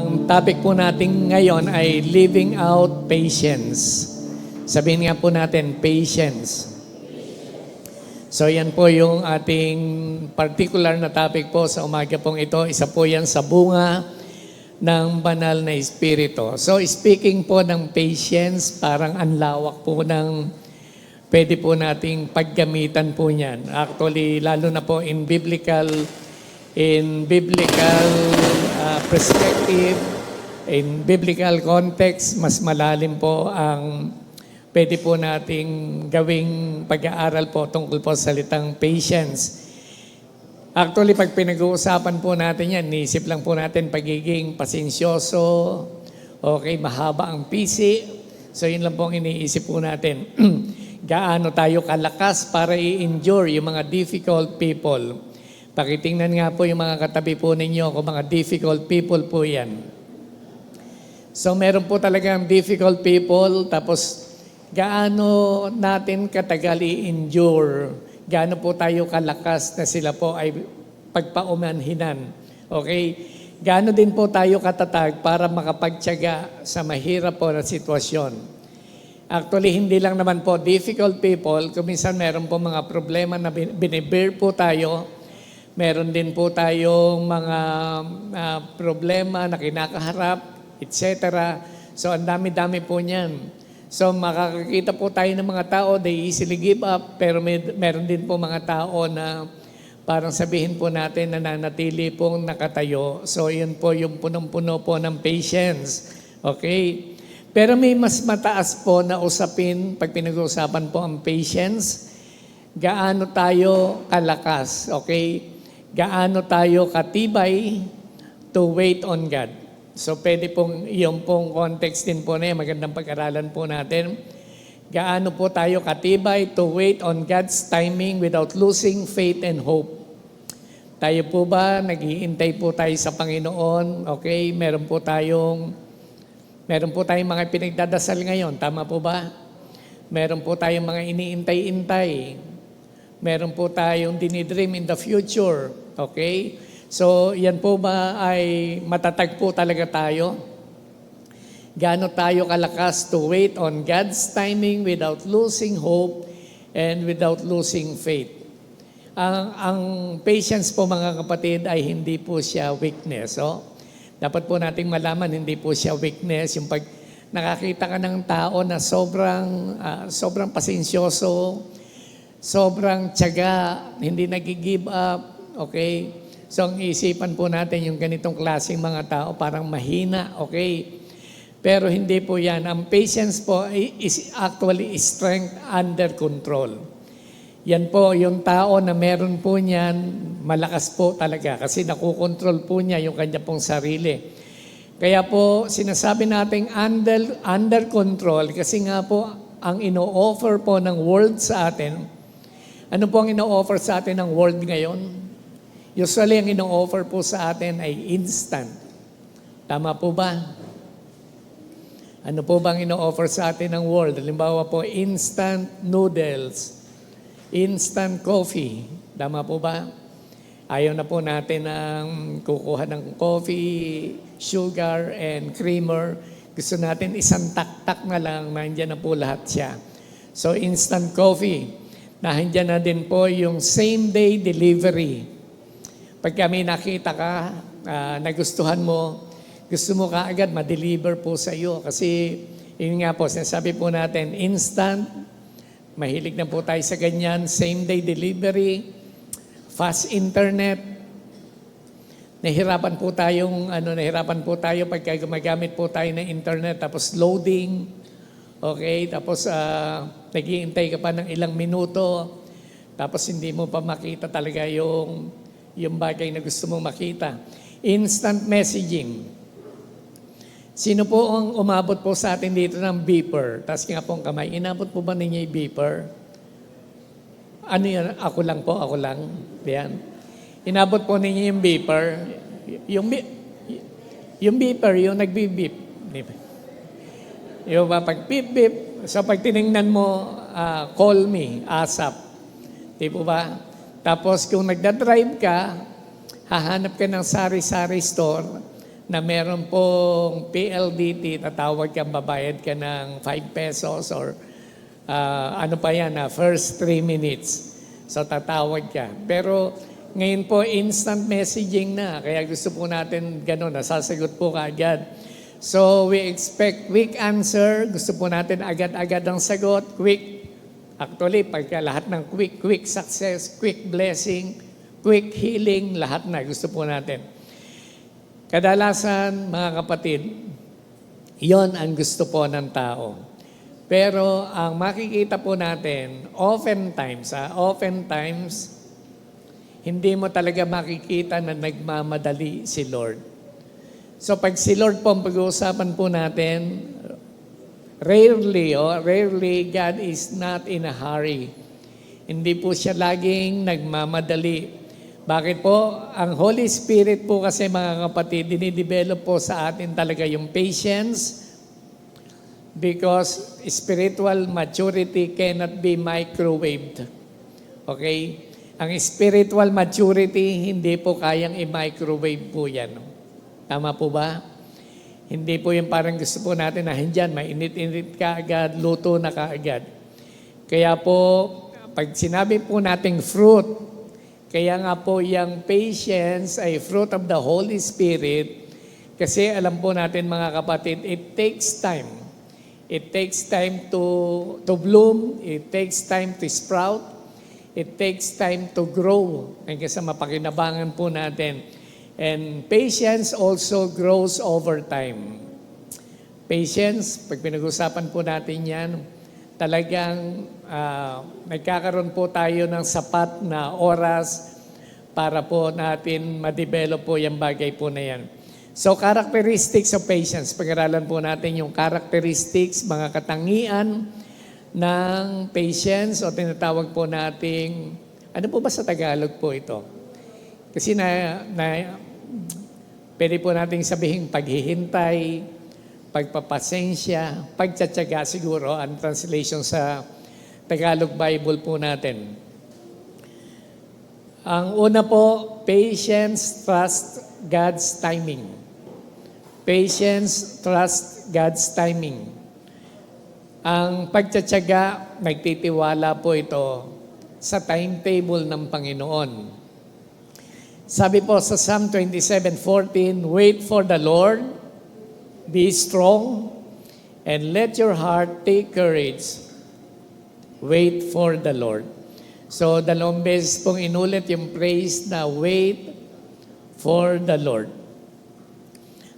Ang topic po natin ngayon ay living out patience. Sabihin nga po natin, patience. So yan po yung ating particular na topic po sa umaga pong ito. Isa po yan sa bunga ng banal na espiritu. So speaking po ng patience, parang anlawak po ng pwede po nating paggamitan po niyan. Actually, lalo na po in biblical perspective, in biblical context, mas malalim po ang pwede po nating gawing pag-aaral po tungkol po sa salitang patience. Actually, pag pinag-uusapan po natin yan, niisip lang po natin pagiging pasensyoso, okay, mahaba ang pisi. So yun lang po ang iniisip po natin. Gaano tayo kalakas para i-endure yung mga difficult people. Pakitingnan nga po yung mga katabi po ninyo kung mga difficult people po yan. So meron po talagang difficult people, tapos gaano natin katagal i-endure, gaano po tayo kalakas na sila po ay pagpaumanhinan. Okay? Gaano din po tayo katatag para makapagtiyaga sa mahirap po na sitwasyon. Actually, hindi lang naman po difficult people, kung minsan meron po mga problema na binibear po tayo, meron din po tayong mga problema na kinakaharap, etc. So, ang dami-dami po niyan. So, makakakita po tayo ng mga tao, they easily give up, pero meron din po mga tao na parang sabihin po natin na nanatili pong nakatayo. So, yun po yung punong-puno po ng patience. Okay? Pero may mas mataas po na usapin pag pinag-uusapan po ang patience. Gaano tayo kalakas? Okay? Gaano tayo katibay to wait on God? So pwede pong yung pong context din po na yan, magandang pag-aralan po natin. Gaano po tayo katibay to wait on God's timing without losing faith and hope? Tayo po ba, nag-iintay po tayo sa Panginoon? Okay, meron po tayong mga pinagdadasal ngayon, tama po ba? Meron po tayong mga iniintay-intay. Meron po tayong dinidream in the future. Okay? So, yan po ba ay matatag po talaga tayo? Gaano tayo kalakas to wait on God's timing without losing hope and without losing faith? Ang patience po mga kapatid ay hindi po siya weakness. Oh? Dapat po nating malaman, hindi po siya weakness. Yung pag nakakita ka ng tao na sobrang pasensyoso, sobrang tiyaga, hindi nag-give up, okay? So, ang isipan po natin yung ganitong klaseng mga tao, parang mahina, okay? Pero hindi po yan. Ang patience po is actually strength under control. Yan po, yung tao na meron po niyan, malakas po talaga kasi nakukontrol po niya yung kanya pong sarili. Kaya po, sinasabi natin under control kasi nga po, ang ino-offer po ng world sa atin. Ano po ang ino-offer sa atin ng world ngayon? Usually, ang ino-offer po sa atin ay instant. Tama po ba? Ano po bang ino-offer sa atin ng world? Halimbawa po, instant noodles, instant coffee. Tama po ba? Ayaw na po natin ng kukuha ng coffee, sugar, and creamer. Gusto natin isang tak-tak na lang, nandiyan na po lahat siya. So, instant coffee. Nandiyan na din po yung same-day delivery. Pag kami nakita ka, nagustuhan mo, gusto mo kaagad ma-deliver po sa iyo. Kasi yun nga po, sinasabi po natin, instant, mahilig na po tayo sa ganyan, same-day delivery, fast internet. Nahirapan po tayo pagka gumagamit po tayo ng internet, tapos loading, okay, tapos naghihintay ka pa ng ilang minuto, tapos hindi mo pa makita talaga yung bagay na gusto mong makita. Instant messaging. Sino po ang umabot po sa atin dito ng beeper? Taas nga po ang kamay. Inabot po ba ninyo yung beeper? Ano yan? Ako lang. Yan. Inabot po ninyo yung beeper. Yung beeper, yung nagbi-beep. Yung pag beep-beep, so pag tinignan mo, call me, ASAP. Di po ba? Tapos kung nagdadrive ka, hahanap ka ng sari-sari store, na meron pong PLDT, tatawag ka, babayad ka ng 5 pesos or ano pa yan, first 3 minutes. So tatawag ka. Pero ngayon po, instant messaging na. Kaya gusto po natin gano'n, nasasagot po kaagad. So we expect quick answer. Gusto po natin agad-agad ang sagot. Quick. Actually, pagka lahat ng quick success, quick blessing, quick healing, lahat na gusto po natin. Kadalasan, mga kapatid, yon ang gusto po ng tao. Pero ang makikita po natin, oftentimes, hindi mo talaga makikita na nagmamadali si Lord. So pag si Lord po ang pag-uusapan po natin, rarely God is not in a hurry. Hindi po siya laging nagmamadali. Bakit po? Ang Holy Spirit po kasi mga kapatid, dinidevelop po sa atin talaga yung patience because spiritual maturity cannot be microwaved. Okay? Ang spiritual maturity, hindi po kayang i-microwave po yan. Tama po ba? Hindi po yung parang gusto po natin na dyan, mainit-init ka agad, luto na ka agad. Kaya po, pag sinabi po nating fruit, kaya nga po yung patience ay fruit of the Holy Spirit kasi alam po natin mga kapatid, it takes time. It takes time to bloom, it takes time to sprout, it takes time to grow. Kasi mapakinabangan po natin. And patience also grows over time. Patience, pag pinag-usapan po natin yan, talagang nagkakaroon po tayo ng sapat na oras para po natin ma-develop po yung bagay po na yan. So characteristics of patience, pag-aralan po natin yung characteristics, mga katangian ng patience o tinatawag po nating, ano po ba sa Tagalog po ito? Kasi pwede po nating sabihin paghihintay, pagpapasensya, pagtsatsaga siguro ang translation sa Tagalog Bible po natin. Ang una po, patience, trust God's timing. Patience, trust God's timing. Ang pagtsatsaga, nagtitiwala po ito sa timetable ng Panginoon. Sabi po sa Psalm 27:14, wait for the Lord, be strong, and let your heart take courage. Wait for the Lord. So, dalawang beses pong inulit yung praise na wait for the Lord.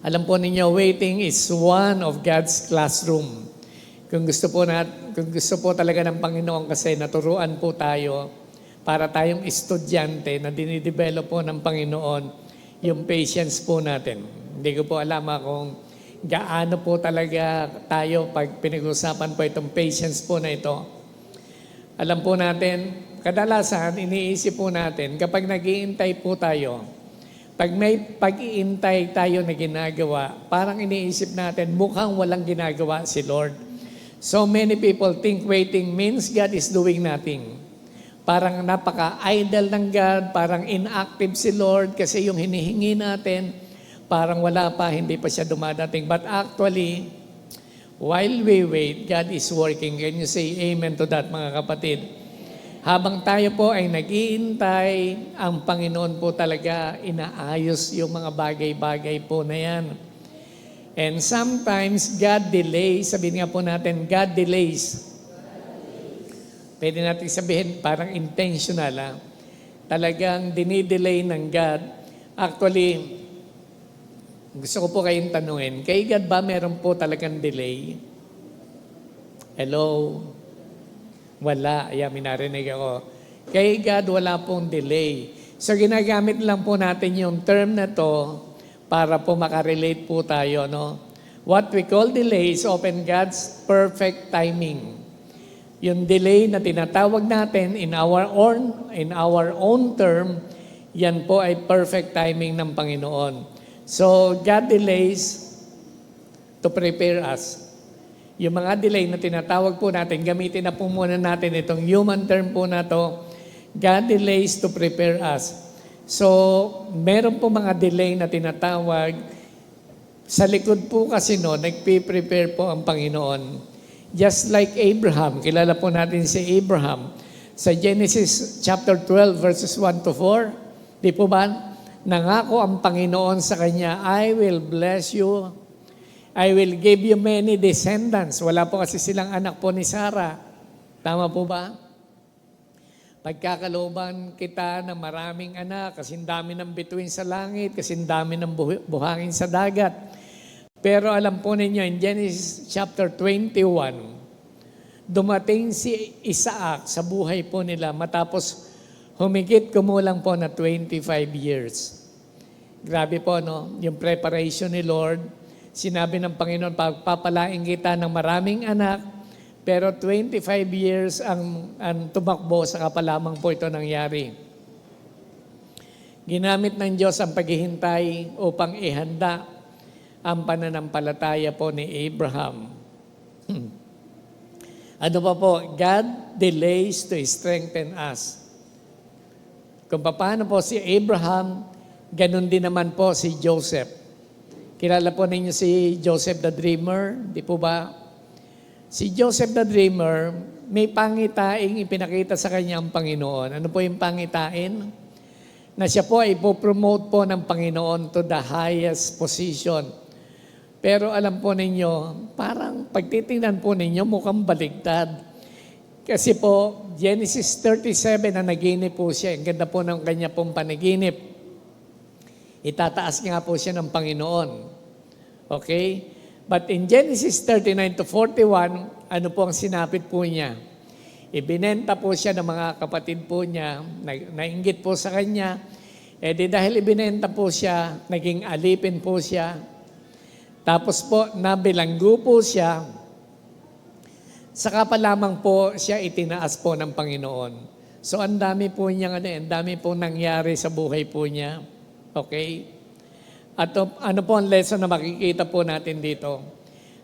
Alam po ninyo, waiting is one of God's classroom. Kung gusto po talaga ng Panginoon kasi naturuan po tayo para tayong estudyante na dinidevelop po ng Panginoon yung patience po natin. Hindi ko po alam kung gaano po talaga tayo pag pinag-usapan po itong patience po na ito. Alam po natin, kadalasan iniisip po natin kapag nag-iintay po tayo, pag may pag-iintay tayo na ginagawa, parang iniisip natin mukhang walang ginagawa si Lord. So many people think waiting means God is doing nothing. Parang napaka-idle ng God, parang inactive si Lord kasi yung hinihingi natin, parang wala pa, hindi pa siya dumadating. But actually, while we wait, God is working. Can you say amen to that, mga kapatid? Habang tayo po ay nag-iintay, ang Panginoon po talaga inaayos yung mga bagay-bagay po na yan. And sometimes, God delays. Sabihin nga po natin, God delays. Pwede natin sabihin, parang intentional. Talagang dinidelay ng God. Actually, gusto ko po kayong tanungin, kay God ba meron po talagang delay? Hello? Wala. Ayan, minarinig ako. Kay God, wala pong delay. So, ginagamit lang po natin yung term na to para po makarelate po tayo, no? What we call delay is often God's perfect timing. Yung delay na tinatawag natin in our own term, yan po ay perfect timing ng Panginoon. So, God delays to prepare us. Yung mga delay na tinatawag po natin, gamitin na po muna natin itong human term po na to, God delays to prepare us. So, meron po mga delay na tinatawag Sa likod po kasi no, nagpe-prepare po ang Panginoon. Just like Abraham, kilala po natin si Abraham. Sa Genesis chapter 12 verses 1 to 4, di po ba? Nangako ang Panginoon sa kanya, I will bless you. I will give you many descendants. Wala po kasi silang anak po ni Sarah. Tama po ba? Pagkakalooban kita ng maraming anak, kasing dami ng bituin sa langit, kasing dami ng buhangin sa dagat. Pero alam po ninyo, in Genesis chapter 21, dumating si Isaac sa buhay po nila matapos humigit kumulang po na 25 years. Grabe po, no? Yung preparation ni Lord, sinabi ng Panginoon, pagpapalain kita ng maraming anak, pero 25 years ang tumakbo, saka pa lamang po ito nangyari. Ginamit ng Diyos ang paghihintay upang ihanda ang pananampalataya po ni Abraham. Ano pa po? God delays to strengthen us. Kung paano po si Abraham, ganun din naman po si Joseph. Kilala po ninyo si Joseph the Dreamer, di po ba? Si Joseph the Dreamer, may pangitaing ipinakita sa kanya ang Panginoon. Ano po yung pangitain? Na siya po ay ipopromote po ng Panginoon to the highest position. Pero alam po ninyo, parang pagtitingnan po ninyo, mukhang baligtad. Kasi po, Genesis 37 na naginip po siya. Ang ganda po ng kanya pong panaginip. Itataas nga po siya ng Panginoon. Okay? But in Genesis 39 to 41, ano po ang sinapit po niya? Ibinenta po siya ng mga kapatid po niya, nainggit po sa kanya. Dahil ibinenta po siya, naging alipin po siya. Tapos po, nabilanggo po siya, saka pa lamang po siya itinaas po ng Panginoon. So, ang dami po niya, ang dami po nangyari sa buhay po niya. Okay? At ano po ang lesson na makikita po natin dito?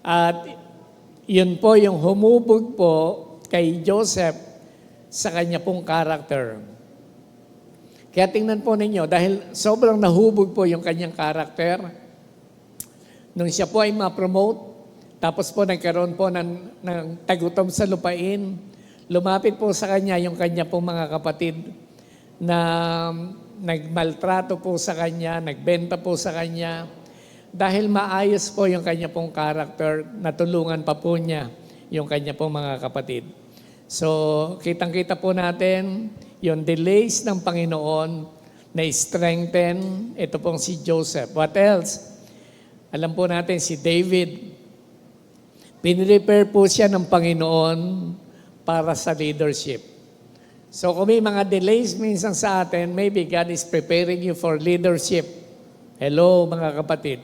At yun po yung humubog po kay Joseph sa kanya pong karakter. Kaya tingnan po ninyo, dahil sobrang nahubog po yung kanyang karakter, nung siya po ay ma-promote, tapos po nagkaroon po ng tagutom sa lupain, lumapit po sa kanya yung kanya pong mga kapatid na nagmaltrato po sa kanya, nagbenta po sa kanya. Dahil maayos po yung kanya pong karakter, natulungan pa po niya yung kanya pong mga kapatid. So, kitang-kita po natin yung delays ng Panginoon na strengthen ito pong si Joseph. What else? Alam po natin si David, pinrepare po siya ng Panginoon para sa leadership. So kung may mga delays minsan sa atin, maybe God is preparing you for leadership. Hello mga kapatid.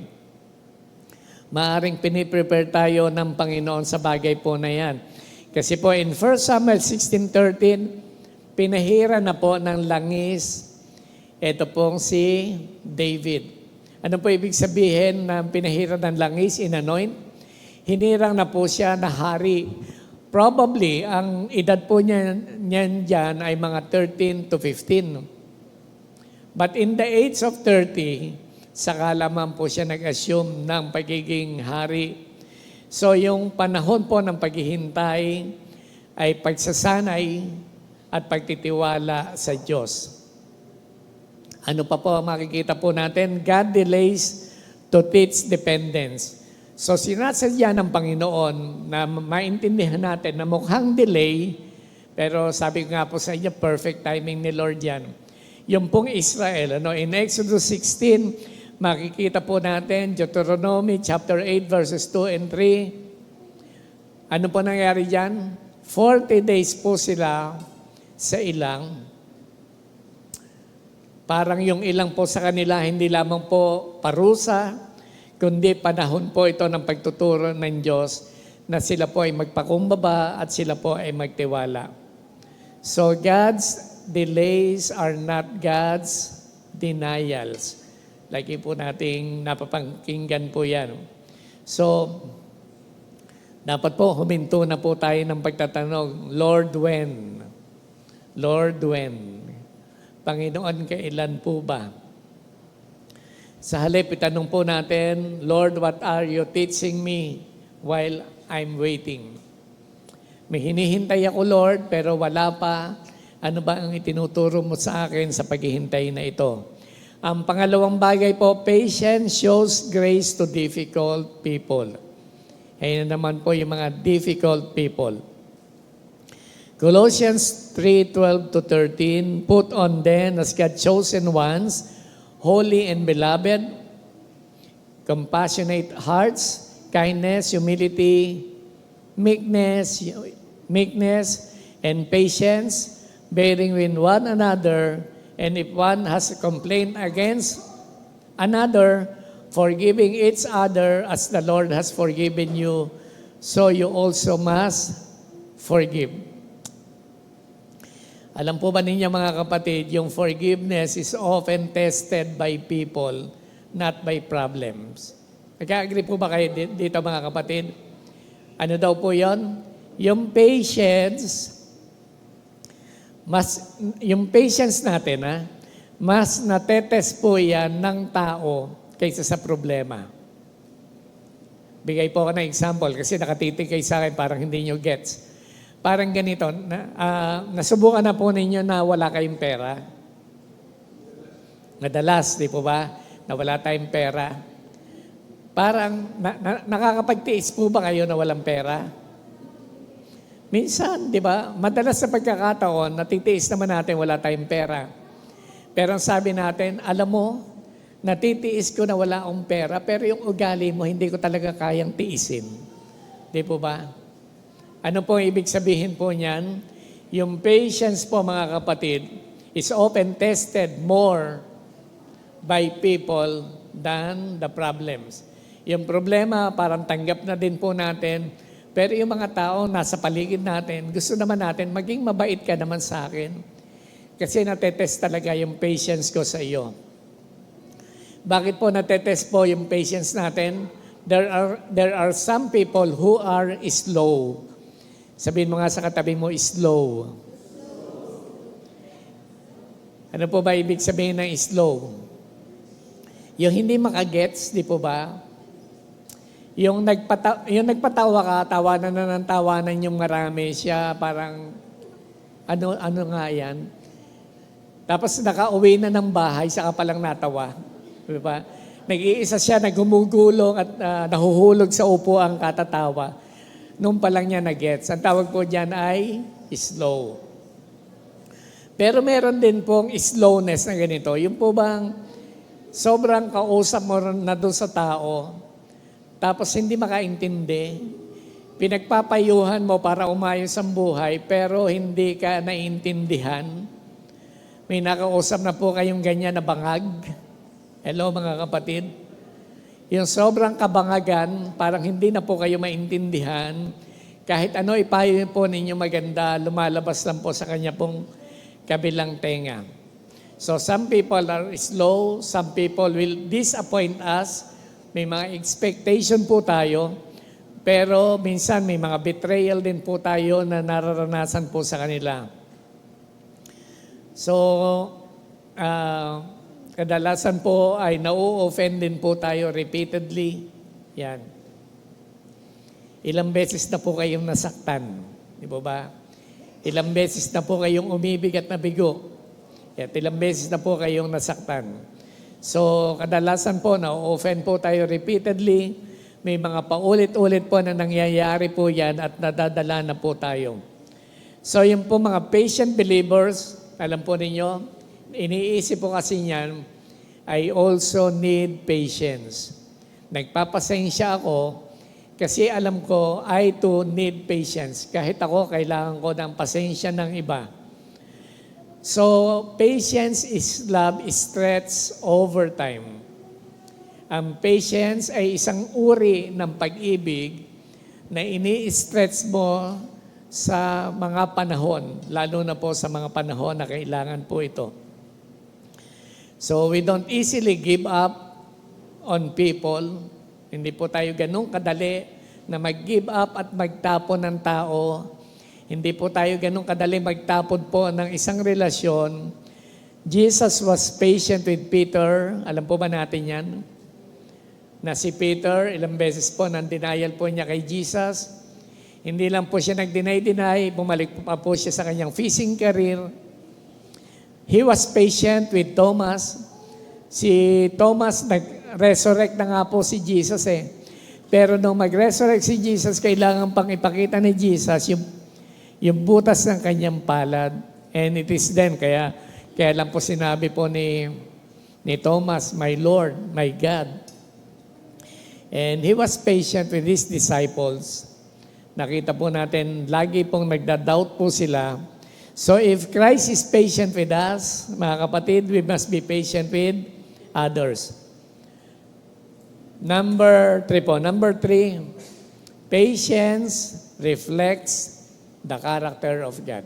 Maaring piniprepare tayo ng Panginoon sa bagay po na yan. Kasi po in 1 Samuel 16:13, pinahira na po ng langis ito pong si David. Ano po ibig sabihin na pinahira ng langis, inanoint? Hinirang na po siya na hari. Probably, ang edad po niyan dyan ay mga 13 to 15. But in the age of 30, saka lamang po siya nag-assume ng pagiging hari. So yung panahon po ng paghihintay ay pagsasanay at pagtitiwala sa Diyos. Ano pa po makikita po natin? God delays to teach dependence. So sinasadya ng Panginoon na maintindihan natin na mukhang delay, pero sabi ko nga po sa inyo, perfect timing ni Lord yan. Yung pong Israel, in Exodus 16, makikita po natin, Deuteronomy chapter 8 verses 2 and 3. Ano po nangyari dyan? 40 days po sila sa ilang. Parang yung ilang po sa kanila, hindi lamang po parusa, kundi panahon po ito ng pagtuturo ng Diyos na sila po ay magpakumbaba at sila po ay magtiwala. So God's delays are not God's denials. Lagi po nating napapakinggan po yan. So, dapat po huminto na po tayo ng pagtatanong, Lord, when? Lord, when? Panginoon, kailan po ba? Sa halip, itanong po natin, Lord, what are you teaching me while I'm waiting? May hinihintay ako, Lord, pero wala pa. Ano ba ang itinuturo mo sa akin sa paghihintay na ito? Ang pangalawang bagay po, patience shows grace to difficult people. Ayun naman po yung mga difficult people. Colossians 3:12-13, put on then as God chosen ones, holy and beloved, compassionate hearts, kindness, humility, meekness, and patience, bearing with one another, and if one has a complaint against another, forgiving each other as the Lord has forgiven you, so you also must forgive. Alam po ba ninyo mga kapatid, yung forgiveness is often tested by people, not by problems. Nag-agree po ba kayo dito mga kapatid? Ano daw po yon? Yung patience natin, mas natetest po yan ng tao kaysa sa problema. Bigay po ako ng example kasi nakatitig kayo sa akin, parang hindi nyo gets. Parang ganito, nasubukan na po ninyo na wala kayong pera. Madalas, di po ba, na wala tayong pera. Parang nakakapagtiis po ba kayo na walang pera? Minsan, di ba, madalas sa pagkakataon, natitiis naman natin wala tayong pera. Pero ang sabi natin, alam mo, natitiis ko na wala akong pera, pero yung ugali mo, hindi ko talaga kayang tiisin. Di po ba? Ano po ibig sabihin po niyan? Yung patience po mga kapatid is often tested more by people than the problems. Yung problema parang tanggap na din po natin, pero yung mga tao nasa paligid natin, gusto naman natin, maging mabait ka naman sa akin. Kasi natetest talaga yung patience ko sa iyo. Bakit po natetest po yung patience natin? There are some people who are slow. Sabihin mo nga sa katabi mo, slow. Ano po ba ibig sabihin ng slow? Yung hindi makagets, di po ba? Yung nagpatawa ka, tawanan na ng tawanan yung marami siya, parang ano nga yan? Tapos nakauwi na ng bahay, saka palang natawa. Di ba? Nag-iisa siya, naghumugulong at nahuhulog sa upuan katatawa. Nung pa lang niya na-gets. Ang tawag po dyan ay slow. Pero meron din pong slowness na ganito. Yung po bang sobrang kausap mo na doon sa tao, tapos hindi makaintindi, pinagpapayuhan mo para umayos ang buhay, pero hindi ka naiintindihan. May nakausap na po kayong ganyan na bangag. Hello mga kapatid. Yung sobrang kabangagan, parang hindi na po kayo maintindihan. Kahit ano ipayo po ninyo maganda, lumalabas lang po sa kanya pong kabilang tenga. So some people are slow, some people will disappoint us. May mga expectation po tayo, pero minsan may mga betrayal din po tayo na nararanasan po sa kanila. So, kadalasan po ay nau-offend din po tayo repeatedly. Yan. Ilang beses na po kayong nasaktan. Di ba ba? Ilang beses na po kayong umibig at nabigo. At ilang beses na po kayong nasaktan. So, kadalasan po nau-offend po tayo repeatedly. May mga paulit-ulit po na nangyayari po yan at nadadala na po tayo. So, yung po mga patient believers, alam po ninyo, iniisip po kasi niyan, I also need patience. Nagpapasensya ako kasi alam ko I too need patience. Kahit ako, kailangan ko ng pasensya ng iba. So, patience is love stretched over time. Ang patience ay isang uri ng pag-ibig na ini-stretch mo sa mga panahon, lalo na po sa mga panahon na kailangan po ito. So we don't easily give up on people. Hindi po tayo ganun kadali na mag-give up at magtapon ng tao. Hindi po tayo ganun kadali magtapon po ng isang relasyon Jesus was patient with Peter. Alam po ba natin yan? Na si Peter, ilang beses po nang denial po niya kay Jesus. Hindi lang po siya nag-deny, bumalik pa po siya sa kanyang fishing career. He was patient with Thomas. Si Thomas, nag-resurrect na nga po si Jesus eh. Pero nung mag-resurrect si Jesus, kailangan pang ipakita ni Jesus yung butas ng kanyang palad. And it is then, kaya lang po sinabi po ni Thomas, "My Lord, my God." And he was patient with his disciples. Nakita po natin, lagi pong nagda-doubt po sila. So if Christ is patient with us, mga kapatid, we must be patient with others. Number 3 po. Number 3, patience reflects the character of God.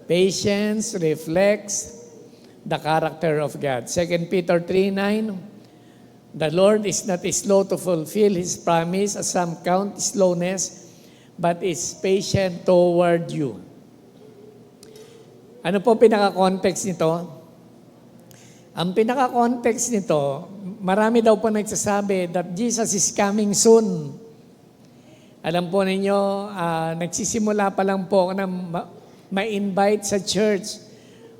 Patience reflects the character of God. 2 Peter 3:9, the Lord is not slow to fulfill His promise, as some count slowness, but is patient toward you. Ano po pinaka-context nito? Ang pinaka-context nito, marami daw po nagsasabi that Jesus is coming soon. Alam po ninyo, nagsisimula pa lang po ako na ma-invite sa church.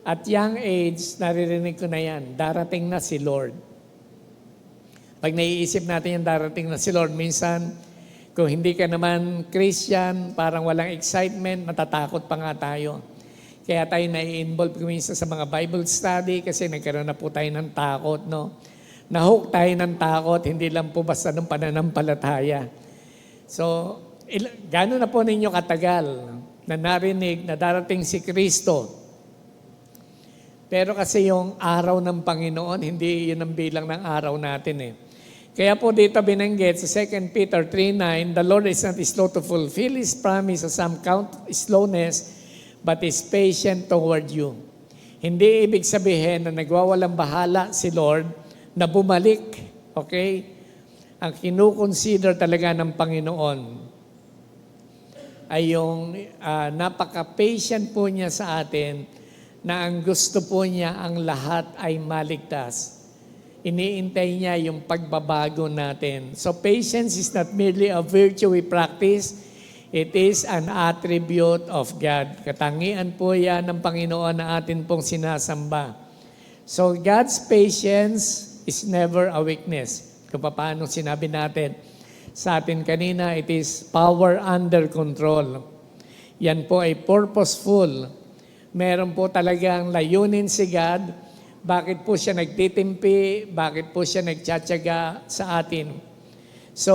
At young age, naririnig ko na yan, darating na si Lord. Pag naiisip natin yung darating na si Lord, minsan, kung hindi ka naman Christian, parang walang excitement, natatakot pa nga tayo. Kaya tayo nai-involve minsan sa mga Bible study kasi nagkaroon na po tayo ng takot, no? Nahook tayo ng takot, hindi lang po basta ng pananampalataya. So, gano'n na po ninyo katagal na narinig na darating si Kristo. Pero kasi yung araw ng Panginoon, hindi yun ang bilang ng araw natin eh. Kaya po dito binanggit sa 2 Peter 3:9, the Lord is not slow to fulfill His promise, as some count slowness, but is patient toward you. Hindi ibig sabihin na nagwawalang bahala si Lord na bumalik, okay? Ang kinukonsider talaga ng Panginoon ay yung napaka-patient po niya sa atin na ang gusto po niya ang lahat ay maligtas. Iniintay niya yung pagbabago natin. So patience is not merely a virtue we practice, it is an attribute of God. Katangian po yan ng Panginoon na atin pong sinasamba. So God's patience is never a weakness. Kung paano sinabi natin sa atin kanina, it is power under control. Yan po ay purposeful. Meron po talagang layunin si God. Bakit po siya nagtitimpi? Bakit po siya nagtsatsaga sa atin? So,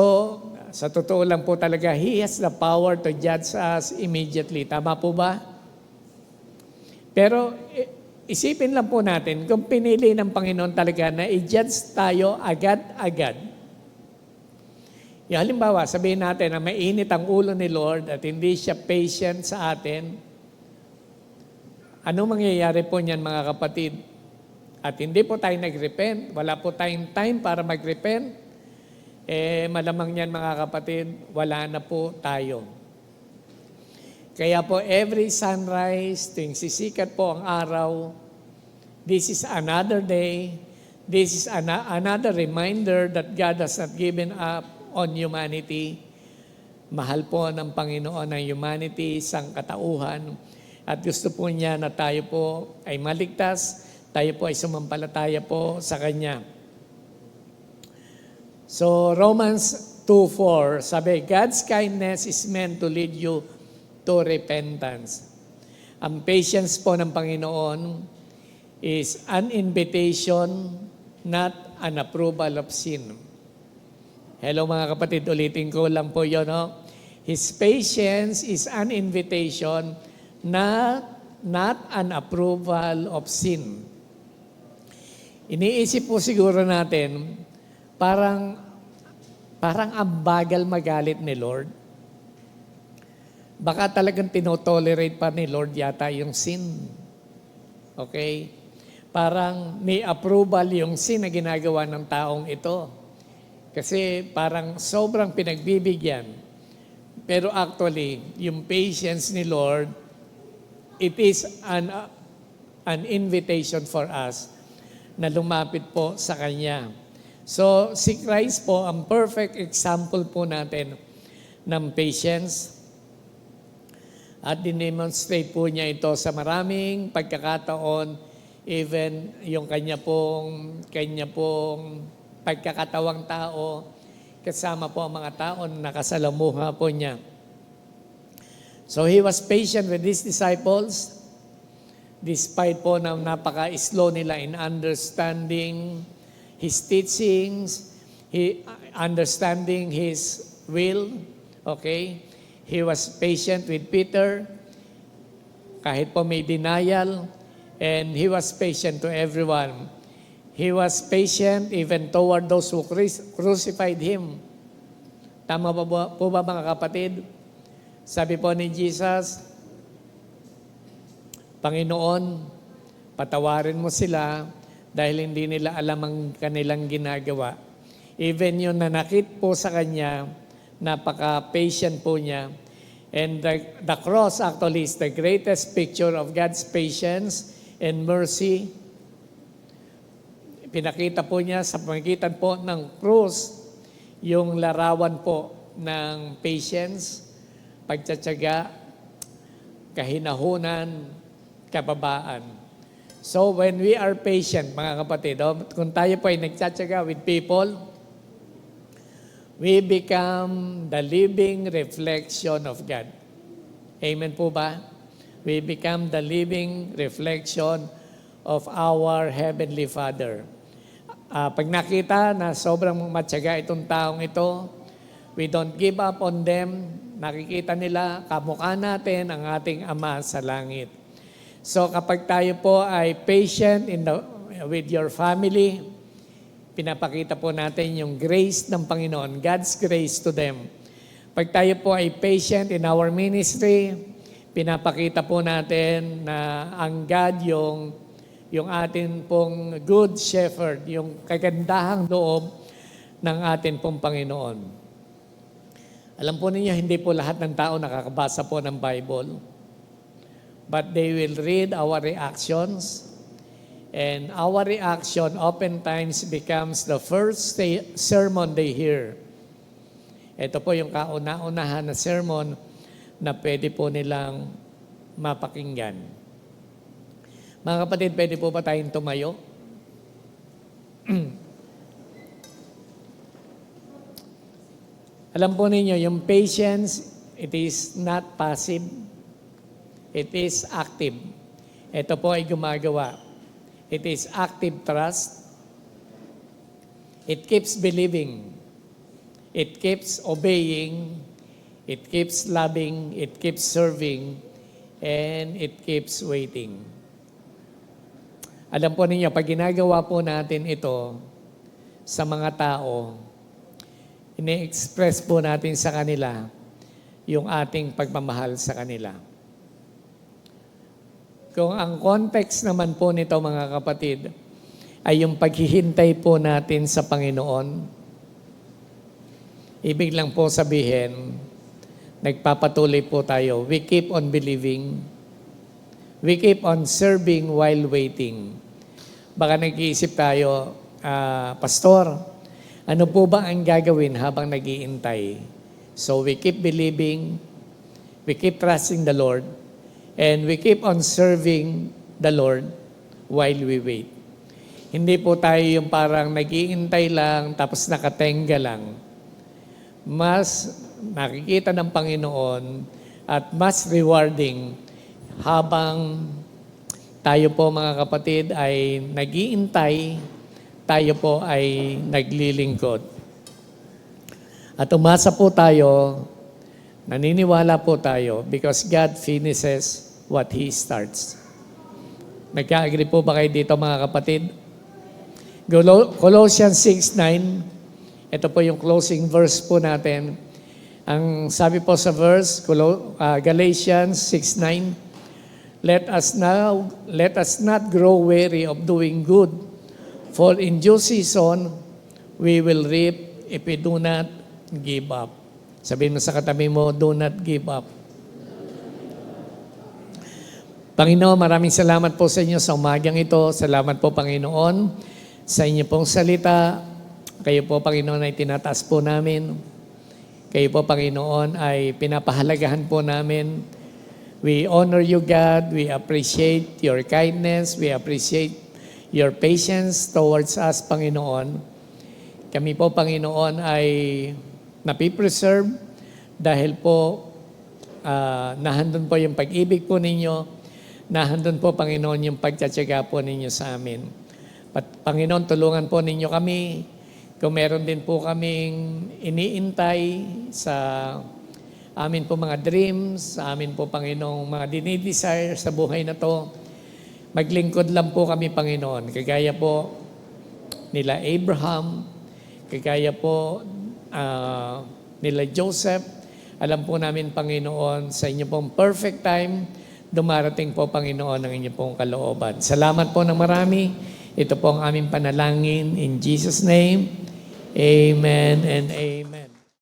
sa totoo lang po talaga, He has the power to judge us immediately. Tama po ba? Pero isipin lang po natin, kung pinili ng Panginoon talaga na i-judge tayo agad-agad. Yung halimbawa, sabihin natin na mainit ang ulo ni Lord at hindi siya patient sa atin, anong mangyayari po niyan mga kapatid? At hindi po tayo nag-repent, wala po tayong time para mag-repent, malamang niyan mga kapatid, wala na po tayo. Kaya po every sunrise, tuwing sisikat po ang araw, this is another day, this is another reminder that God has not given up on humanity. Mahal po ng Panginoon ang humanity, sangkatauhan, at gusto po niya na tayo po ay maligtas, tayo po ay sumampalataya po sa Kanya. So Romans 2:4, sabi, God's kindness is meant to lead you to repentance. Ang patience po ng Panginoon is an invitation, not an approval of sin. Hello mga kapatid, ulitin ko lang po yun. No? His patience is an invitation, not an approval of sin. Iniisip po siguro natin, parang ang bagal magalit ni Lord. Baka talagang tinotolerate pa ni Lord yata yung sin. Okay? Parang may approval yung sin na ginagawa ng taong ito. Kasi parang sobrang pinagbibigyan. Pero actually, yung patience ni Lord, it is an invitation for us na lumapit po sa Kanya. So, si Christ po, ang perfect example po natin ng patience. At dinemonstrate po niya ito sa maraming pagkakataon, even yung kanya pong pagkakatawang tao, kasama po ang mga tao na nakasalamuha po niya. So he was patient with his disciples, despite po na napaka-slow nila in understanding his teachings, understanding his will, okay? He was patient with Peter, kahit po may denial, and he was patient to everyone. He was patient even toward those who crucified him. Tama po ba mga kapatid? Sabi po ni Jesus, Panginoon, patawarin mo sila dahil hindi nila alam ang kanilang ginagawa. Even yung nanakit po sa Kanya, napaka-patient po niya. And the cross actually is the greatest picture of God's patience and mercy. Pinakita po niya sa pamagitan po ng cross yung larawan po ng patience, pagtsatsaga, kahinahunan, kababaan. So when we are patient, mga kapatid, kung tayo po ay nagtsatsaga with people, we become the living reflection of God. Amen po ba? We become the living reflection of our Heavenly Father. Pag nakita na sobrang matyaga itong taong ito, we don't give up on them. Nakikita nila, kamukha natin ang ating Ama sa langit. So kapag tayo po ay patient with your family, pinapakita po natin yung grace ng Panginoon, God's grace to them. Pag tayo po ay patient in our ministry, pinapakita po natin na ang God yung atin pong good shepherd, yung kagandahang loob ng atin pong Panginoon. Alam po ninyo, hindi po lahat ng tao nakakabasa po ng Bible. But they will read our reactions. And our reaction oftentimes becomes the first sermon they hear. Ito po yung kauna-unahan na sermon na pwede po nilang mapakinggan. Mga kapatid, pwede po ba tayong tumayo? Alam po ninyo, yung patience, it is not passive. It is active. Ito po ay gumagawa. It is active trust. It keeps believing. It keeps obeying. It keeps loving. It keeps serving. And it keeps waiting. Alam po ninyo, pag ginagawa po natin ito sa mga tao, ini-express po natin sa kanila yung ating pagmamahal sa kanila. Kung ang context naman po nito mga kapatid ay yung paghihintay po natin sa Panginoon, ibig lang po sabihin, nagpapatuloy po tayo. We keep on believing. We keep on serving while waiting. Baka nag-iisip tayo, Pastor, ano po ba ang gagawin habang nag-iintay? So we keep believing, we keep trusting the Lord, and we keep on serving the Lord while we wait. Hindi po tayo yung parang nag-iintay lang tapos nakatenga lang. Mas nakikita ng Panginoon at mas rewarding habang tayo po mga kapatid ay nag-iintay, tayo po ay naglilingkod. At umasa po tayo, naniniwala po tayo because God finishes what He starts. Nagka-agree po ba kayo dito mga kapatid? Colossians 6:9, ito po yung closing verse po natin. Ang sabi po sa verse, Galatians 6:9, Let us not grow weary of doing good, for in due season we will reap if we do not give up. Sabihin mo sa katabi mo, do not give up. Panginoon, maraming salamat po sa inyo sa umagang ito. Salamat po, Panginoon, sa inyo pong salita. Kayo po, Panginoon, ay tinataas po namin. Kayo po, Panginoon, ay pinapahalagahan po namin. We honor you, God. We appreciate your kindness. We appreciate your patience towards us, Panginoon. Kami po, Panginoon, ay napipreserve dahil po nahandun po yung pag-ibig po ninyo. Nahandun po, Panginoon, yung pagtsatsaga po ninyo sa amin. Panginoon, tulungan po ninyo kami. Kung meron din po kaming iniintay sa amin po mga dreams, sa amin po, Panginoong, mga dinidesire sa buhay na to, maglingkod lang po kami, Panginoon. Kagaya po nila Abraham, kagaya po nila Joseph. Alam po namin, Panginoon, sa inyo pong perfect time, dumarating po, Panginoon, ang inyo pong kalooban. Salamat po ng marami. Ito po ang aming panalangin. In Jesus' name, amen and amen.